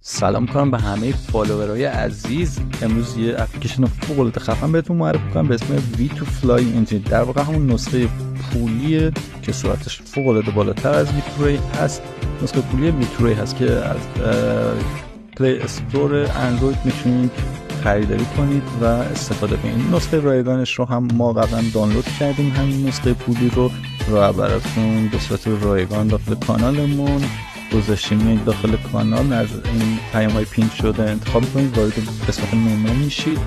سلام کنم به همه فالوورای عزیز. امروز یه اپلیکیشن فوق‌العاده خفن بهتون معرفی کنم به اسم V2Fly Engine. در واقع همون نسخه پولیه که سرعتش فوق‌العاده بالاتر از V2Ray هست. نسخه پولی V2Ray هست که از پلی استور اندروید میتونید خریداری کنید و استفاده کنید. نسخه رایگانش رو هم ما قبلا دانلود کردیم، همین نسخه پولی رو براتون به صورت رایگان داخل کانالمون گذاشتیم. داخل کانال از این پیام‌های پین شده انتخاب کنید، وارد قسمت ممو میشید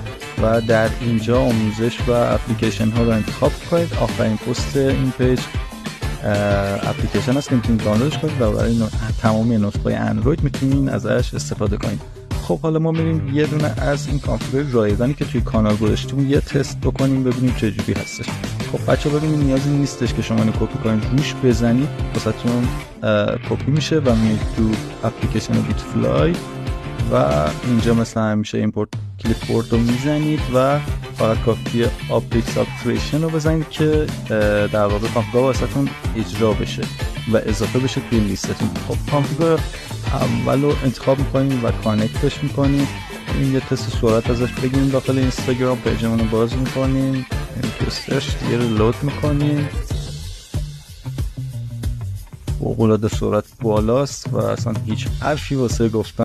و در اینجا آموزش و اپلیکیشن ها رو انتخاب کنید. آخرین پست این پیج اپلیکیشن هست که میتونید دانلودش کنید و برای تمامی نسخه‌های اندروید میتونید ازش استفاده کنید. خب حالا ما میریم یه دونه از این کانفیگور رایگانی که توی کانال گذاشتیم یه تست بکنیم ببینیم چه جوری هستش. خب بچه‌ها ببینید نیازی نیستش که شما اینو کپی کنید، روش بزنید واسهتون کپی میشه و میاد تو اپلیکیشن V2Fly و اینجا مثلا همیشه ایمپورت کلیپ بورد رو میزنید و فقط کافیه آپدیت سابسکریپشن رو بزنید که در واقع کانفیگور واسهتون اجرا بشه و اضافه بشه توی لیستتون. خب کانفیگور اول رو انتخاب میکنیم و کانکتش میکنیم. این یه تست سرعت ازش بگیریم داخل اینستاگرام، پیجمون رو باز میکنیم، این تستش دیگه رو لود میکنیم. فوق‌العاده سرعت بالاست و اصلا هیچ حرفی واسه گفتن